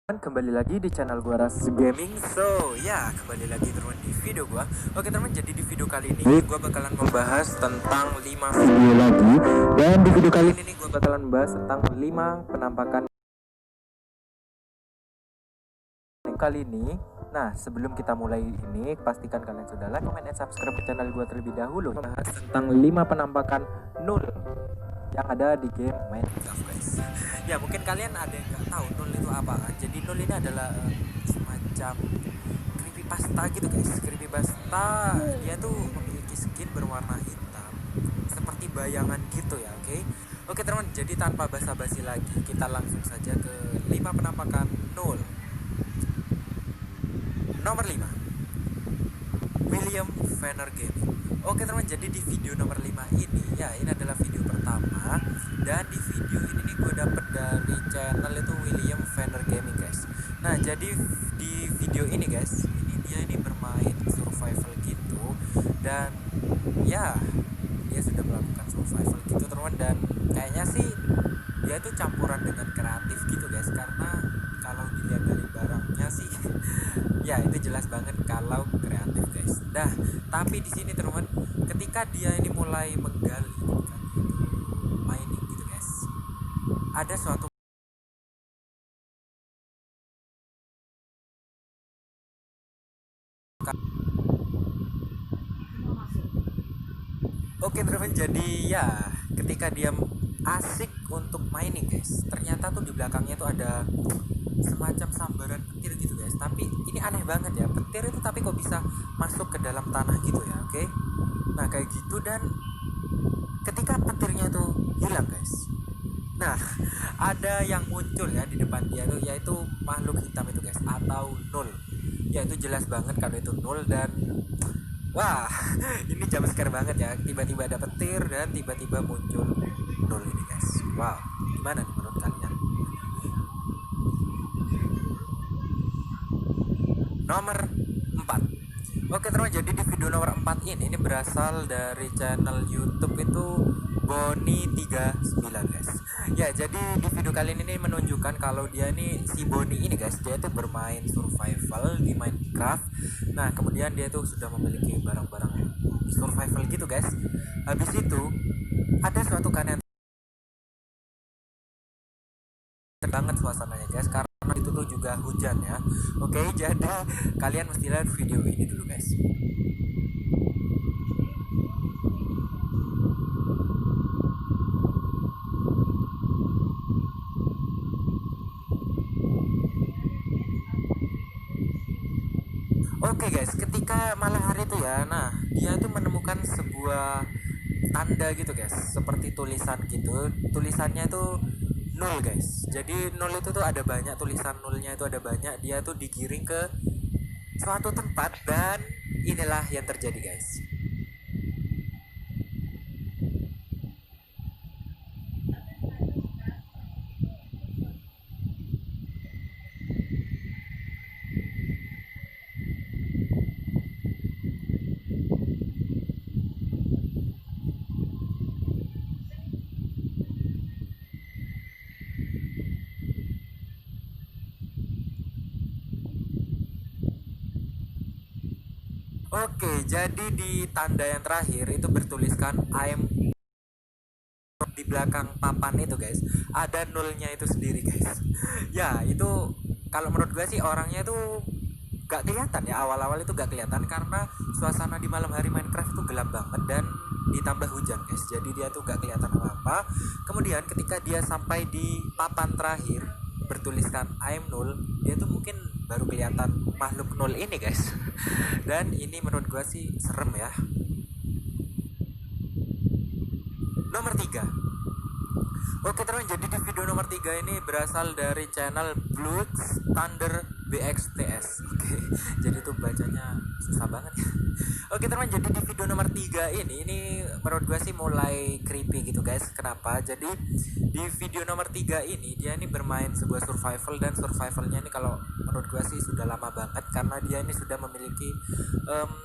Kembali lagi di channel gua Ras Gaming. So ya, kembali lagi teman di video gua. Oke teman, jadi di video kali ini gua bakalan membahas tentang 5 video lagi. Dan di video kali ini gua bakalan membahas tentang 5 penampakan kali ini. Nah, sebelum kita mulai ini, pastikan kalian sudah like, comment, and subscribe ke channel gua terlebih dahulu. Membahas tentang 5 penampakan nul yang ada di game Minecraft, guys. Ya, mungkin kalian ada yang nggak tahu nul itu apa. Jadi nul ini adalah semacam creepypasta gitu, guys. Creepypasta dia tuh memiliki skin berwarna hitam seperti bayangan gitu ya, oke. Oke teman, jadi tanpa basa-basi lagi, kita langsung saja ke 5 penampakan nul. Nomor 5, William Vanner Gaming. Oke teman, jadi di video nomor 5 ini, ya ini adalah video pertama. Dan di video ini nih gue dapet dari channel itu William Vanner Gaming, guys. Nah, jadi di video ini guys, dia bermain survival gitu. Dan ya, dia sudah melakukan survival gitu teman. Dan kayaknya sih dia tuh campuran dengan kreatif gitu guys. Karena kalau dilihat dari barangnya sih ya itu jelas banget kalau kreatif guys. Nah, tapi di sini teman, ketika dia ini mulai menggali kan, mining gitu guys, ada suatu oke teman, jadi ya ketika dia asik untuk mining guys, ternyata tuh di belakangnya tuh ada semacam sambaran petir gitu guys. Tapi ini aneh banget ya, petir itu tapi kok bisa masuk ke dalam tanah gitu ya, oke. Nah kayak gitu, dan ketika petirnya tuh hilang guys, nah ada yang muncul ya di depan dia tuh, yaitu makhluk hitam itu guys, atau nul. Ya itu jelas banget kalau itu nul. Dan wah, ini jumpscare banget ya, tiba-tiba ada petir dan tiba-tiba muncul nul ini guys. Wow, gimana nih menurut kalian? Nomor 4. Oke teman, jadi di video nomor 4 ini berasal dari channel YouTube itu Boni39 guys. Ya, jadi di video kali ini menunjukkan kalau dia ini, si Boni ini guys, dia itu bermain survival di Minecraft. Nah, kemudian dia tuh sudah memiliki barang-barang survival gitu guys. Habis itu ada suatu karya banget suasananya guys, karena itu tuh juga hujan ya. Oke, jadi kalian mesti lihat video ini dulu guys. Oke guys, ketika malam hari itu ya, nah dia tuh menemukan sebuah tanda gitu guys, seperti tulisan gitu. Tulisannya itu nol guys. Jadi nol itu tuh ada banyak, tulisan nolnya itu ada banyak. Dia tuh digiring ke suatu tempat dan inilah yang terjadi guys. Oke, jadi di tanda yang terakhir itu bertuliskan I'm. Di belakang papan itu guys, ada nolnya itu sendiri guys. Ya itu kalau menurut gue sih orangnya itu gak kelihatan ya, awal-awal itu gak kelihatan karena suasana di malam hari Minecraft itu gelap banget dan ditambah hujan guys, jadi dia tuh gak kelihatan apa-apa. Kemudian ketika dia sampai di papan terakhir bertuliskan I'm null, dia tuh mungkin baru kelihatan makhluk nol ini guys. Dan ini menurut gue sih serem ya. Nomor 3. Oke teman, jadi di video nomor 3 ini berasal dari channel Blood Thunder BXTS. Oke, jadi itu bacanya susah banget ya. Oke teman, jadi di video nomor 3 ini menurut gue sih mulai creepy gitu guys. Kenapa? Jadi di video nomor 3 ini dia ini bermain sebuah survival, dan survivalnya ini kalau menurut gue sih sudah lama banget, karena dia ini sudah memiliki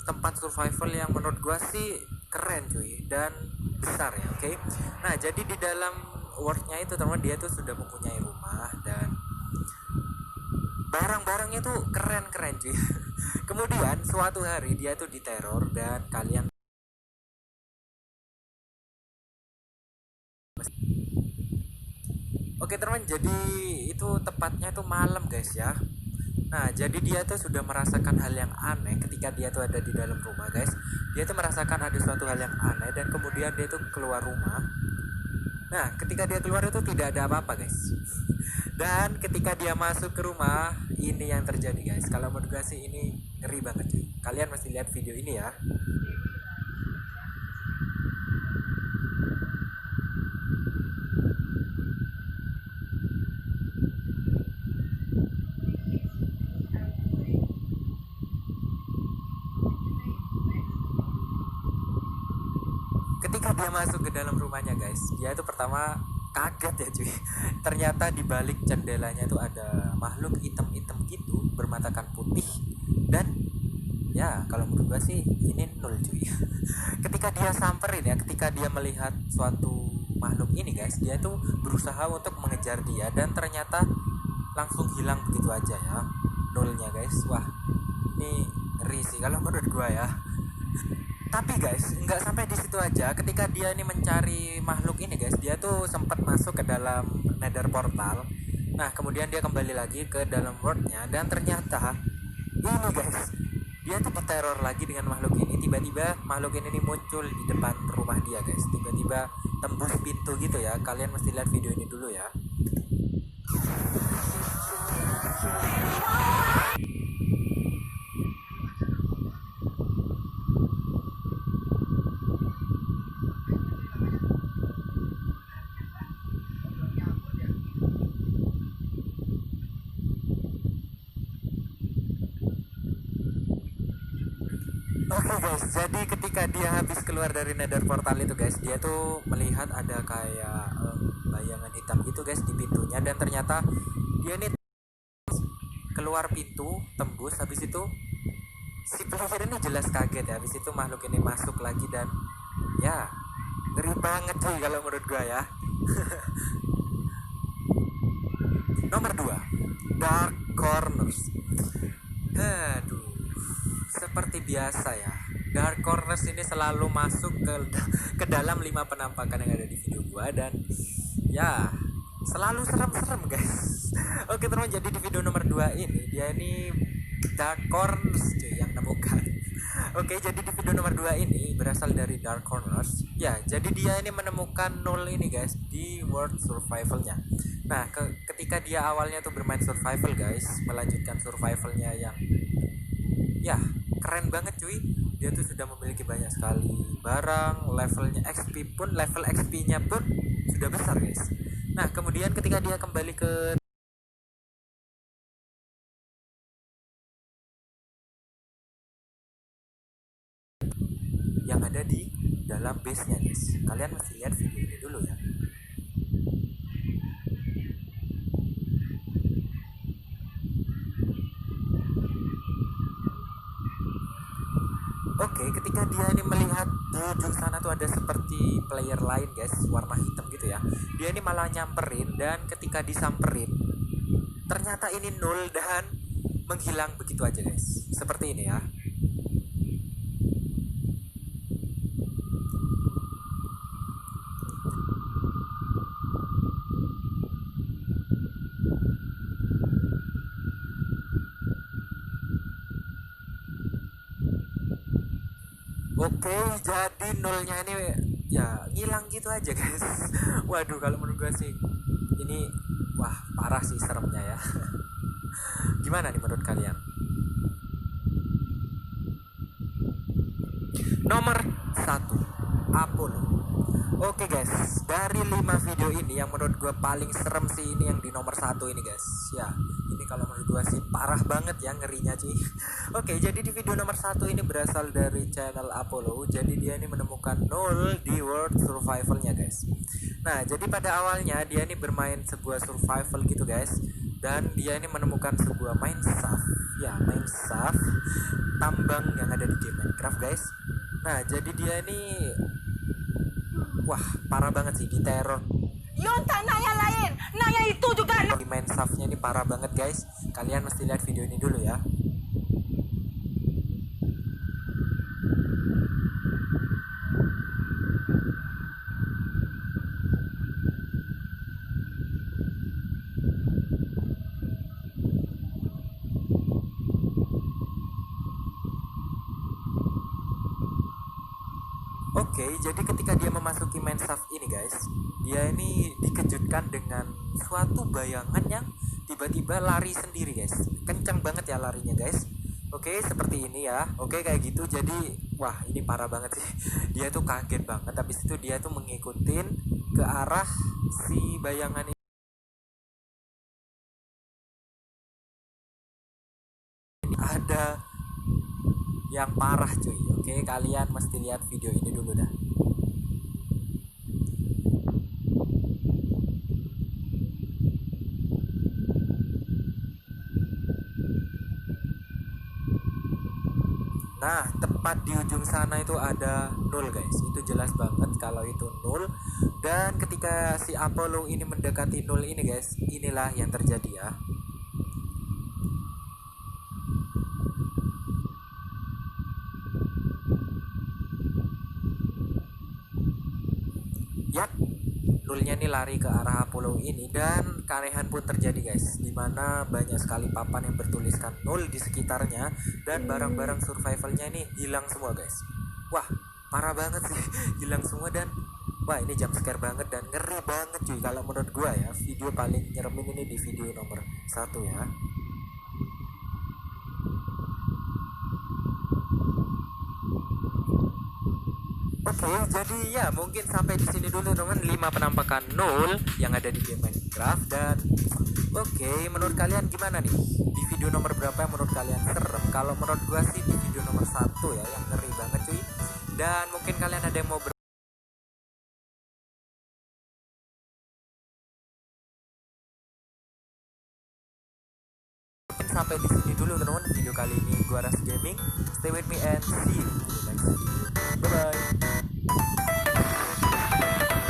tempat survival yang menurut gue sih keren cuy dan besar ya. Oke. Nah, jadi di dalam worldnya itu teman, dia tuh sudah mempunyai rumah, dan barang-barangnya tuh keren-keren cuy. Kemudian suatu hari dia tuh diteror dan kalian. Oke teman, jadi itu tepatnya tuh malam guys ya. Nah, jadi dia tuh sudah merasakan hal yang aneh ketika dia tuh ada di dalam rumah, guys. Dia tuh merasakan ada suatu hal yang aneh dan kemudian dia tuh keluar rumah. Nah, ketika dia keluar itu tidak ada apa-apa, guys. Dan ketika dia masuk ke rumah, ini yang terjadi, guys. Kalau menurut gue sih ini ngeri banget, cuy. Kalian mesti lihat video ini ya. Ketika dia masuk ke dalam rumahnya, guys, dia itu pertama kaget ya cuy. Ternyata di balik jendelanya itu ada makhluk hitam-hitam gitu bermatakan putih. Dan ya kalau menurut gua sih ini nol cuy. Ketika dia samperin ya, ketika dia melihat suatu makhluk ini, guys, dia itu berusaha untuk mengejar dia dan ternyata langsung hilang begitu aja ya, nolnya guys. Wah, ini ngeri sih kalau menurut gua ya. Tapi guys, nggak sampai di situ aja. Ketika dia ini mencari makhluk ini, guys, dia tuh sempat masuk ke dalam nether portal. Nah, kemudian dia kembali lagi ke dalam worldnya dan ternyata ini guys, dia tuh teror lagi dengan makhluk ini. Tiba-tiba makhluk ini muncul di depan rumah dia, guys. Tiba-tiba tembus pintu gitu ya. Kalian mesti lihat video ini dulu ya. Oke guys, jadi ketika dia habis keluar dari nether portal itu, guys, dia tuh melihat ada kayak bayangan hitam gitu, guys, di pintunya. Dan ternyata dia ini keluar pintu, tembus. Habis itu si player ini jelas kaget ya. Habis itu makhluk ini masuk lagi dan ya ngeri banget cuy kalau menurut gua ya. Nomor 2, Dark Corners. Aduh, seperti biasa ya, Dark Corners ini selalu masuk ke dalam 5 penampakan yang ada di video gua dan ya selalu serem-serem guys. Oke teman, jadi di video nomor 2 ini dia ini Dark Corners cuy yang nemukan. Oke, jadi di video nomor 2 ini berasal dari Dark Corners. Ya, jadi dia ini menemukan nol ini guys di world survivalnya. Nah, ketika dia awalnya tuh bermain survival guys, melanjutkan survivalnya yang ya keren banget cuy. Dia tuh sudah memiliki banyak sekali barang, levelnya XP pun, level XP-nya pun sudah besar guys. Nah, kemudian ketika dia kembali ke yang ada di dalam base-nya guys, kalian mesti lihat video ini dulu ya. Oke, ketika dia ini melihat di ujung sana tuh ada seperti player lain guys, warna hitam gitu ya. Dia ini malah nyamperin dan ketika disamperin ternyata ini nol dan menghilang begitu aja guys. Seperti ini ya. Oke, jadi nolnya ini ya ngilang gitu aja guys. Waduh, kalau menurut gue sih ini wah parah sih seremnya ya. Gimana nih menurut kalian? Nomor 1, Apollo. Oke guys, dari 5 video ini yang menurut gue paling serem sih ini yang di nomor 1 ini guys. Ya, ini kalau menurut gue sih parah banget ya ngerinya cuy. Oke, jadi di video nomor 1 ini berasal dari channel Apollo. Jadi dia ini menemukan nol di world survivalnya guys. Nah, jadi pada awalnya dia ini bermain sebuah survival gitu guys. Dan dia ini menemukan sebuah mine shaft. Ya, mine shaft tambang yang ada di game Minecraft guys. Nah, jadi dia ini wah parah banget sih, diteror Yonta nanya lain, nanya itu juga. Main staffnya ini parah banget guys, kalian mesti lihat video ini dulu ya. Oke, jadi ketika dia memasuki main staff ini guys, dia ini dikejutkan dengan suatu bayangan yang tiba-tiba lari sendiri guys. Kencang banget ya larinya guys. Oke, seperti ini ya. Oke, kayak gitu. Jadi, wah ini parah banget sih. Dia tuh kaget banget. Habis itu dia tuh mengikutin ke arah si bayangan ini. Ada yang parah cuy. Oke, kalian mesti lihat video ini dulu dah. Nah, tepat di ujung sana itu ada nol guys. Itu jelas banget kalau itu nol. Dan ketika si Apollo ini mendekati nol ini guys, inilah yang terjadi ya. Yap, nolnya ini lari ke arah Apollo ini dan keanehan pun terjadi guys, dimana banyak sekali papan yang bertuliskan nol di sekitarnya dan barang-barang survivalnya ini hilang semua guys. Wah parah banget sih, hilang semua. Dan wah ini jump scare banget dan ngeri banget cuy. Kalau menurut gua ya, video paling nyeremin ini di video nomor 1 ya. Oke, jadi ya mungkin sampai di sini dulu teman, 5 penampakan nol yang ada di game Minecraft. Dan oke, menurut kalian gimana nih? Di video nomor berapa yang menurut kalian serem? Kalau menurut gua sih di video nomor 1 ya, yang ngeri banget cuy. Dan mungkin kalian ada yang mau sampai di sini dulu teman-teman video kali ini. Gua Ras Gaming, stay with me and see you in the next video. Bye bye.